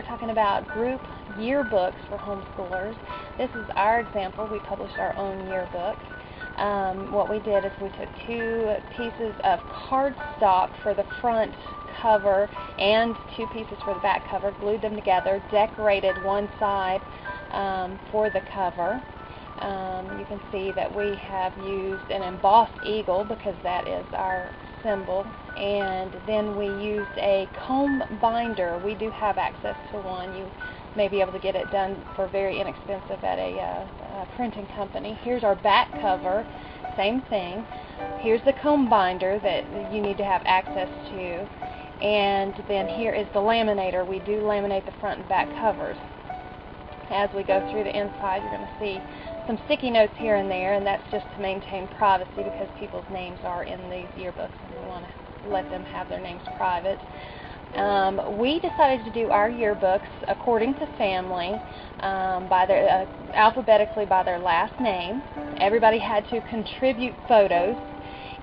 we're talking about group yearbooks for homeschoolers. This is our example. We published our own yearbook. What we did is we took 2 pieces of cardstock for the front cover and 2 pieces for the back cover, glued them together, decorated one side for the cover. You can see that we have used an embossed eagle because that is our symbol, and then we used a comb binder. We do have access to one. You may be able to get it done for very inexpensive at a printing company. Here's our back cover, same thing. Here's the comb binder that you need to have access to, and then here is the laminator. We do laminate the front and back covers. As we go through the inside, you're going to see some sticky notes here and there, and that's just to maintain privacy because people's names are in these yearbooks and we want to let them have their names private. We decided to do our yearbooks according to family, by their, alphabetically by their last name. Everybody had to contribute photos.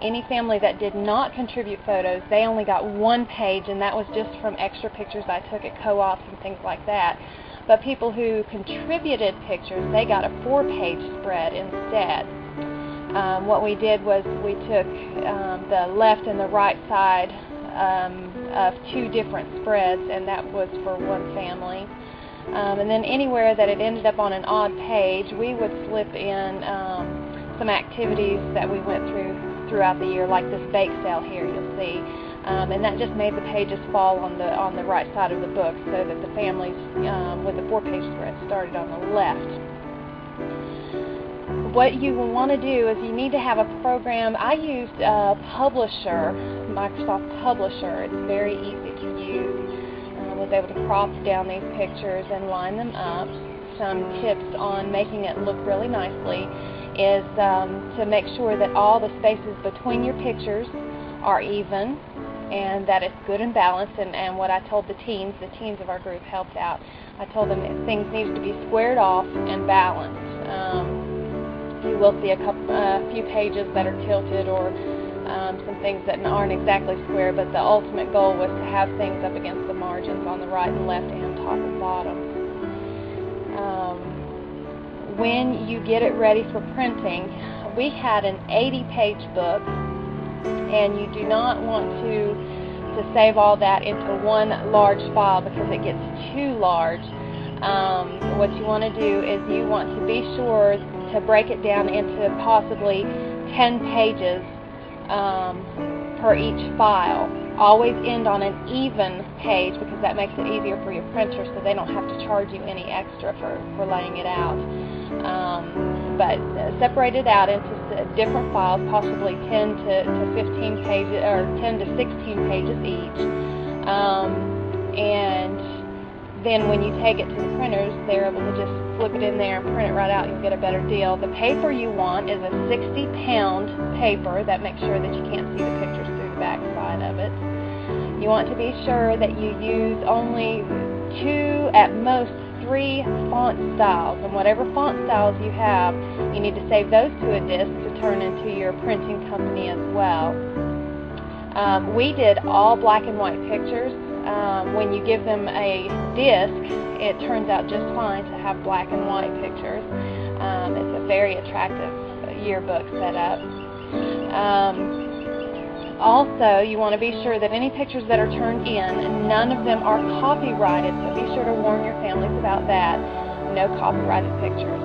Any family that did not contribute photos, they only got 1 page, and that was just from extra pictures I took at co-ops and things like that. But people who contributed pictures, they got a 4-page spread instead. What we did was we took the left and the right side of 2 different spreads, and that was for 1 family. And then anywhere that it ended up on an odd page, we would slip in some activities that we went throughout the year, like this bake sale here, you'll see. And that just made the pages fall on the right side of the book, so that the families with the 4-page spread started on the left. What you will want to do is you need to have a program. I used Publisher, Microsoft Publisher. It's very easy to use. I was able to crop down these pictures and line them up. Some tips on making it look really nicely is to make sure that all the spaces between your pictures are even, and that it's good and balanced. And what I told the teens of our group helped out. I told them that things needed to be squared off and balanced. You will see a few pages that are tilted, or some things that aren't exactly square, but the ultimate goal was to have things up against the margins on the right and left and top and bottom. When you get it ready for printing, we had an 80-page book, and you do not want to save all that into one large file because it gets too large. What you want to do is you want to be sure to break it down into possibly 10 pages per each file. Always end on an even page because that makes it easier for your printer, so they don't have to charge you any extra for laying it out. But separate it out into different files, possibly 10 to 15 pages, or 10 to 16 pages each. And then when you take it to the printers, they're able to just flip it in there and print it right out. You'll get a better deal. The paper you want is a 60-pound paper. That makes sure that you can't see the pictures through the back side of it. You want to be sure that you use only 2, at most 3 font styles, and whatever font styles you have, you need to save those to a disk to turn into your printing company as well. We did all black and white pictures. When you give them a disc, it turns out just fine to have black and white pictures. It's a very attractive yearbook setup. Also, you want to be sure that any pictures that are turned in, none of them are copyrighted, so be sure to warn your families about that. No copyrighted pictures.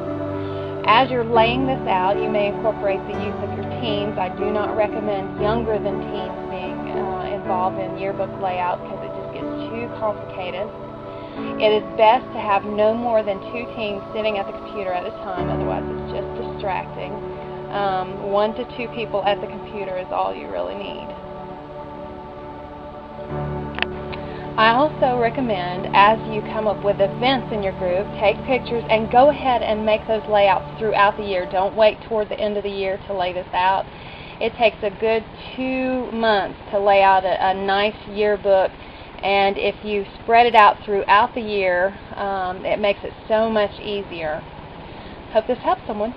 As you're laying this out, you may incorporate the use of your teens. I do not recommend younger than teens being involved in yearbook layout because it just gets too complicated. It is best to have no more than 2 teens sitting at the computer at a time, otherwise it's just distracting. 1 to 2 people at the computer is all you really need. I also recommend, as you come up with events in your group, take pictures and go ahead and make those layouts throughout the year. Don't wait toward the end of the year to lay this out. It takes a good 2 months to lay out a nice yearbook, and if you spread it out throughout the year, it makes it so much easier. Hope this helps someone.